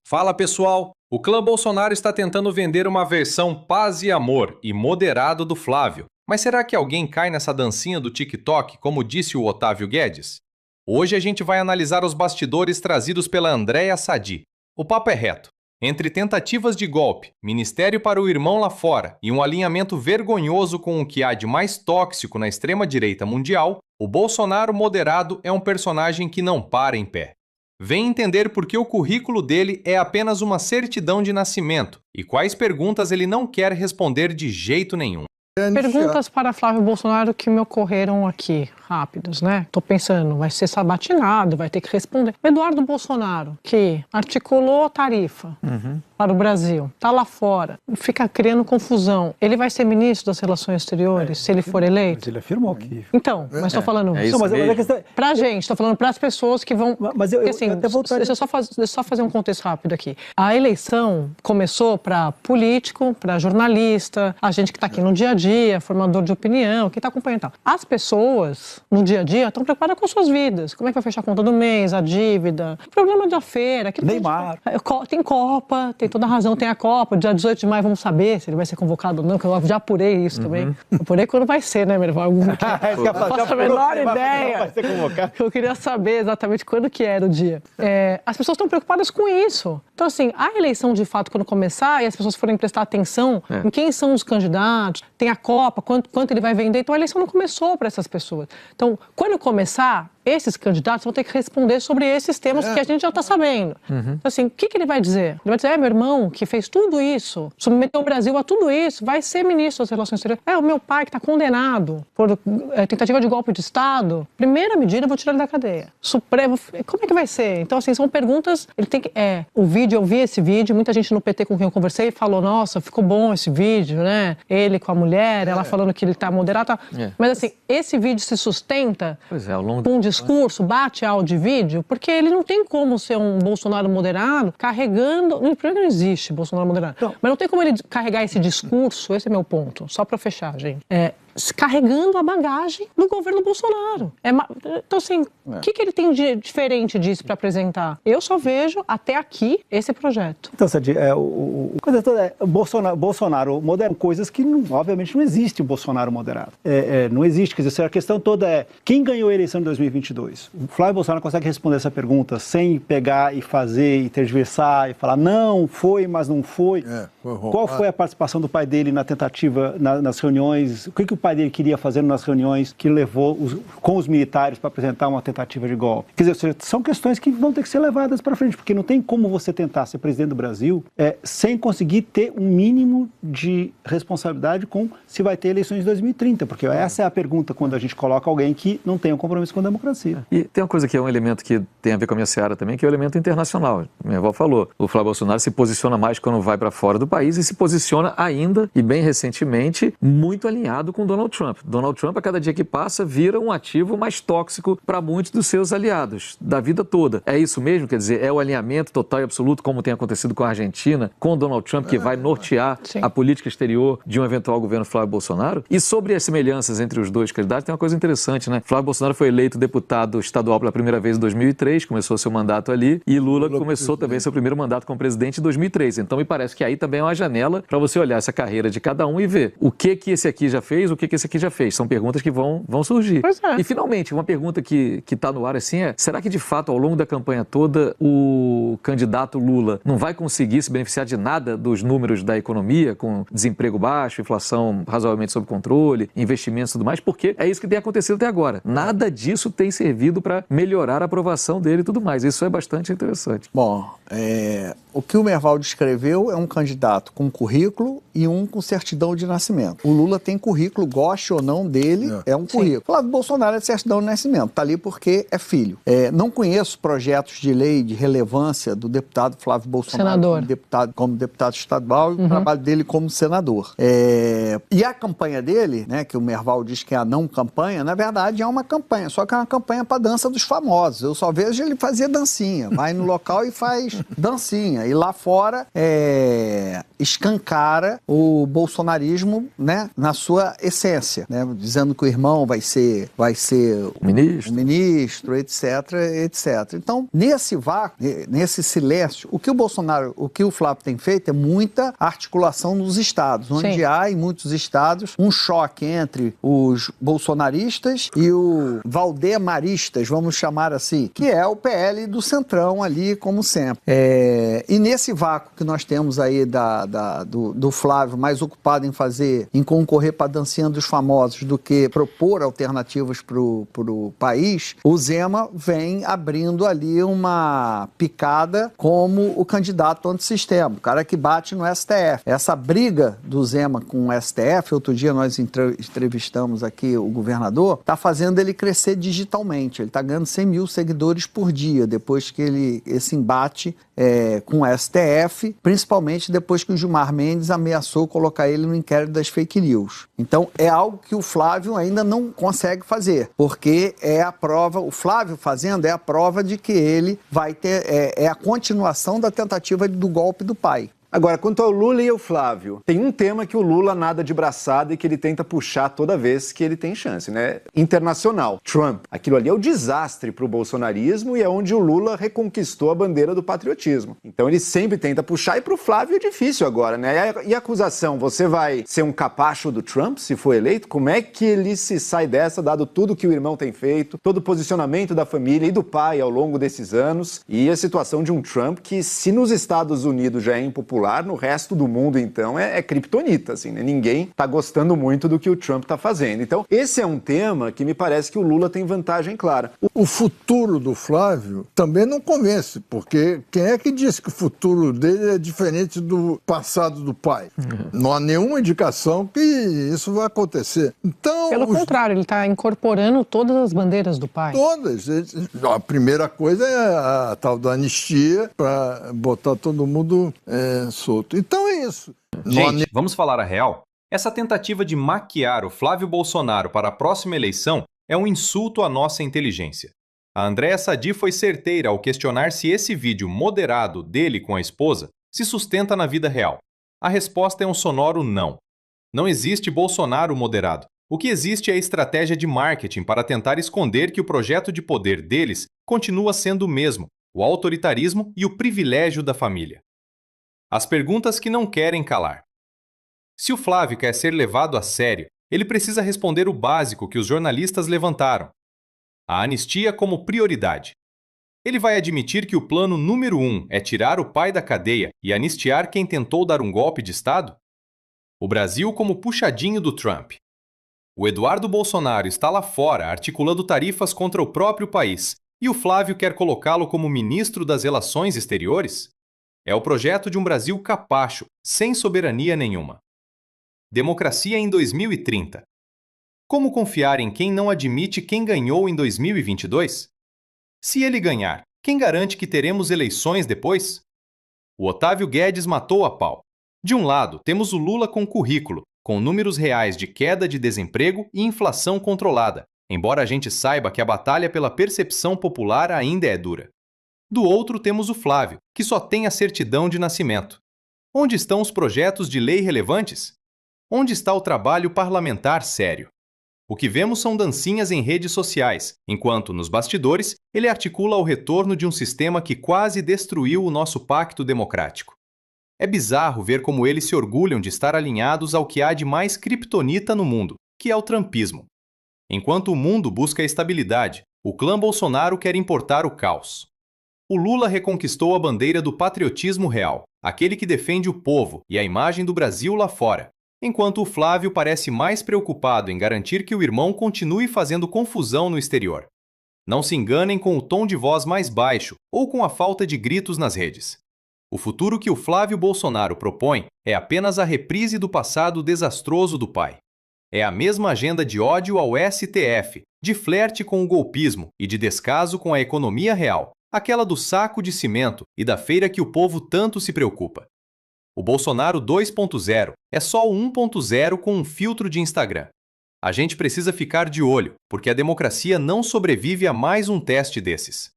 Fala pessoal, o clã Bolsonaro está tentando vender uma versão paz e amor e moderado do Flávio. Mas será que alguém cai nessa dancinha do TikTok, como disse o Otávio Guedes? Hoje a gente vai analisar os bastidores trazidos pela Andréa Sadi. O papo é reto. Entre tentativas de golpe, ministério para o irmão lá fora e um alinhamento vergonhoso com o que há de mais tóxico na extrema-direita mundial, o Bolsonaro moderado é um personagem que não para em pé. Vem entender por que o currículo dele é apenas uma certidão de nascimento e quais perguntas ele não quer responder de jeito nenhum. Perguntas para Flávio Bolsonaro que me ocorreram aqui, rápidas, né? Tô pensando, vai ser sabatinado, vai ter que responder. Eduardo Bolsonaro, que articulou a tarifa para o Brasil, tá lá fora, fica criando confusão. Ele vai ser ministro das Relações Exteriores, se ele for eleito? Mas ele afirmou que... Então, mas estou falando... mas a questão... Pra gente, estou falando para as pessoas que vão... Mas eu assim, até voltaria... Deixa eu só fazer um contexto rápido aqui. A eleição começou para político, para jornalista, a gente que está aqui no dia a dia, formador de opinião, que está acompanhando e tal. As pessoas, no dia a dia, estão preocupadas com suas vidas. Como é que vai fechar a conta do mês, a dívida, o problema da feira. Neymar. Tem Copa, tem toda a razão, tem a Copa. Dia 18 de maio vamos saber se ele vai ser convocado ou não, que eu já apurei isso também. Apurei quando vai ser, né, Merval? Não faço a menor ideia. Eu queria saber exatamente quando que era o dia. As pessoas estão preocupadas com isso. Então, assim, a eleição, de fato, quando começar e as pessoas forem prestar atenção em quem são os candidatos, tem a Copa, quanto ele vai vender, então a eleição não começou para essas pessoas. Então, quando começar, esses candidatos vão ter que responder sobre esses temas que a gente já está sabendo. Então, assim, o que ele vai dizer? Ele vai dizer, meu irmão, que fez tudo isso, submeteu o Brasil a tudo isso, vai ser ministro das Relações Exteriores. O meu pai que está condenado por tentativa de golpe de Estado. Primeira medida, eu vou tirar ele da cadeia. Supremo, como é que vai ser? Então, assim, são perguntas, ele tem que... o vídeo, eu vi esse vídeo, muita gente no PT com quem eu conversei falou, nossa, ficou bom esse vídeo, né? Ele com a mulher, ela falando que ele está moderado. Tá. Mas, assim, esse vídeo se sustenta ao longo com um discurso, bate áudio e vídeo, porque ele não tem como ser um Bolsonaro moderado carregando... Primeiro, não existe Bolsonaro moderado. Não. Mas não tem como ele carregar esse discurso, esse é meu ponto, só para fechar, gente. Carregando a bagagem do governo Bolsonaro. Então, assim, o que ele tem de diferente disso para apresentar? Eu só vejo, até aqui, esse projeto. Então, Sadi, coisa toda Bolsonaro moderno, coisas que, obviamente, não existe o Bolsonaro moderado. Não existe, quer dizer, a questão toda é quem ganhou a eleição de 2022? O Flávio Bolsonaro consegue responder essa pergunta sem pegar e fazer e tergiversar e falar, não, foi, mas não foi. Qual foi a participação do pai dele na tentativa, nas reuniões? O que o pai dele queria fazer nas reuniões que levou com os militares para apresentar uma tentativa de golpe? Quer dizer, são questões que vão ter que ser levadas para frente, porque não tem como você tentar ser presidente do Brasil sem conseguir ter um mínimo de responsabilidade com se vai ter eleições em 2030, porque essa é a pergunta quando a gente coloca alguém que não tem um compromisso com a democracia. E tem uma coisa que é um elemento que tem a ver com a minha seara também, que é o elemento internacional. Minha avó falou, o Flávio Bolsonaro se posiciona mais quando vai para fora do país e se posiciona ainda, e bem recentemente, muito alinhado com Donald Trump. Donald Trump, a cada dia que passa, vira um ativo mais tóxico para muitos dos seus aliados, da vida toda. É isso mesmo? Quer dizer, é o alinhamento total e absoluto, como tem acontecido com a Argentina, com Donald Trump, que vai nortear a política exterior de um eventual governo Flávio Bolsonaro? E sobre as semelhanças entre os dois candidatos, tem uma coisa interessante, né? Flávio Bolsonaro foi eleito deputado estadual pela primeira vez em 2003, começou seu mandato ali, e Lula começou também seu primeiro mandato como presidente em 2003. Então, me parece que aí também é uma janela para você olhar essa carreira de cada um e ver o que esse aqui já fez, o que esse aqui já fez. São perguntas que vão surgir. E, finalmente, uma pergunta que está no ar assim será que, de fato, ao longo da campanha toda, o candidato Lula não vai conseguir se beneficiar de nada dos números da economia, com desemprego baixo, inflação razoavelmente sob controle, investimentos e tudo mais? Porque é isso que tem acontecido até agora. Nada disso tem servido para melhorar a aprovação dele e tudo mais. Isso é bastante interessante. Bom, o que o Merval descreveu é um candidato com currículo e um com certidão de nascimento. O Lula tem currículo, goste ou não dele, é um currículo. Flávio Bolsonaro é de certidão de nascimento, está ali porque é filho. Não conheço projetos de lei de relevância do deputado Flávio Bolsonaro como deputado estadual e o trabalho dele como senador. E a campanha dele, né, que o Merval diz que é a não campanha, na verdade é uma campanha, só que é uma campanha para dança dos famosos. Eu só vejo ele fazer dancinha, vai no local e faz dancinha. E lá fora, escancara o bolsonarismo, né, na sua essência, né, dizendo que o irmão vai ser o ministro, etc, etc. Então, nesse vácuo, nesse silêncio, o que o Flávio tem feito é muita articulação nos estados, onde há em muitos estados um choque entre os bolsonaristas e o valdemaristas, vamos chamar assim, que é o PL do Centrão ali, como sempre. E nesse vácuo que nós temos aí do Flávio mais ocupado em concorrer para a dancinha dos famosos do que propor alternativas para o país, o Zema vem abrindo ali uma picada como o candidato antissistema, o cara que bate no STF. Essa briga do Zema com o STF, outro dia nós entrevistamos aqui o governador, está fazendo ele crescer digitalmente. Ele está ganhando 100 mil seguidores por dia, depois que esse embate com o STF, principalmente depois que o Gilmar Mendes ameaçou colocar ele no inquérito das fake news. Então, é algo que o Flávio ainda não consegue fazer, porque é a prova, o Flávio fazendo é a prova de que ele vai ter, é a continuação da tentativa do golpe do pai. Agora, quanto ao Lula e ao Flávio, tem um tema que o Lula nada de braçada e que ele tenta puxar toda vez que ele tem chance, né? Internacional. Trump. Aquilo ali é o desastre para o bolsonarismo e é onde o Lula reconquistou a bandeira do patriotismo. Então ele sempre tenta puxar e para o Flávio é difícil agora, né? E a acusação, você vai ser um capacho do Trump se for eleito? Como é que ele se sai dessa, dado tudo que o irmão tem feito, todo o posicionamento da família e do pai ao longo desses anos e a situação de um Trump que, se nos Estados Unidos já é impopular, no resto do mundo, então, é criptonita, assim, né? Ninguém tá gostando muito do que o Trump tá fazendo. Então, esse é um tema que me parece que o Lula tem vantagem clara. O futuro do Flávio também não convence, porque quem é que disse que o futuro dele é diferente do passado do pai? Não há nenhuma indicação que isso vai acontecer. Então, pelo contrário, ele está incorporando todas as bandeiras do pai. Todas. A primeira coisa é a tal da anistia, para botar todo mundo solto. Então é isso. Gente, vamos falar a real? Essa tentativa de maquiar o Flávio Bolsonaro para a próxima eleição é um insulto à nossa inteligência. A Andréa Sadi foi certeira ao questionar se esse vídeo moderado dele com a esposa se sustenta na vida real. A resposta é um sonoro não. Não existe Bolsonaro moderado. O que existe é a estratégia de marketing para tentar esconder que o projeto de poder deles continua sendo o mesmo, o autoritarismo e o privilégio da família. As perguntas que não querem calar. Se o Flávio quer ser levado a sério, ele precisa responder o básico que os jornalistas levantaram: a anistia como prioridade. Ele vai admitir que o plano número 1 é tirar o pai da cadeia e anistiar quem tentou dar um golpe de Estado? O Brasil como puxadinho do Trump. O Eduardo Bolsonaro está lá fora articulando tarifas contra o próprio país, e o Flávio quer colocá-lo como ministro das Relações Exteriores? É o projeto de um Brasil capacho, sem soberania nenhuma. Democracia em 2030. Como confiar em quem não admite quem ganhou em 2022? Se ele ganhar, quem garante que teremos eleições depois? O Otávio Guedes matou a pau. De um lado, temos o Lula com currículo, com números reais de queda de desemprego e inflação controlada, embora a gente saiba que a batalha pela percepção popular ainda é dura. Do outro, temos o Flávio, que só tem a certidão de nascimento. Onde estão os projetos de lei relevantes? Onde está o trabalho parlamentar sério? O que vemos são dancinhas em redes sociais, enquanto, nos bastidores, ele articula o retorno de um sistema que quase destruiu o nosso pacto democrático. É bizarro ver como eles se orgulham de estar alinhados ao que há de mais criptonita no mundo, que é o trumpismo. Enquanto o mundo busca a estabilidade, o clã Bolsonaro quer importar o caos. O Lula reconquistou a bandeira do patriotismo real, aquele que defende o povo e a imagem do Brasil lá fora, enquanto o Flávio parece mais preocupado em garantir que o irmão continue fazendo confusão no exterior. Não se enganem com o tom de voz mais baixo ou com a falta de gritos nas redes. O futuro que o Flávio Bolsonaro propõe é apenas a reprise do passado desastroso do pai. É a mesma agenda de ódio ao STF, de flerte com o golpismo e de descaso com a economia real, aquela do saco de cimento e da feira que o povo tanto se preocupa. O Bolsonaro 2.0 é só o 1.0 com um filtro de Instagram. A gente precisa ficar de olho, porque a democracia não sobrevive a mais um teste desses.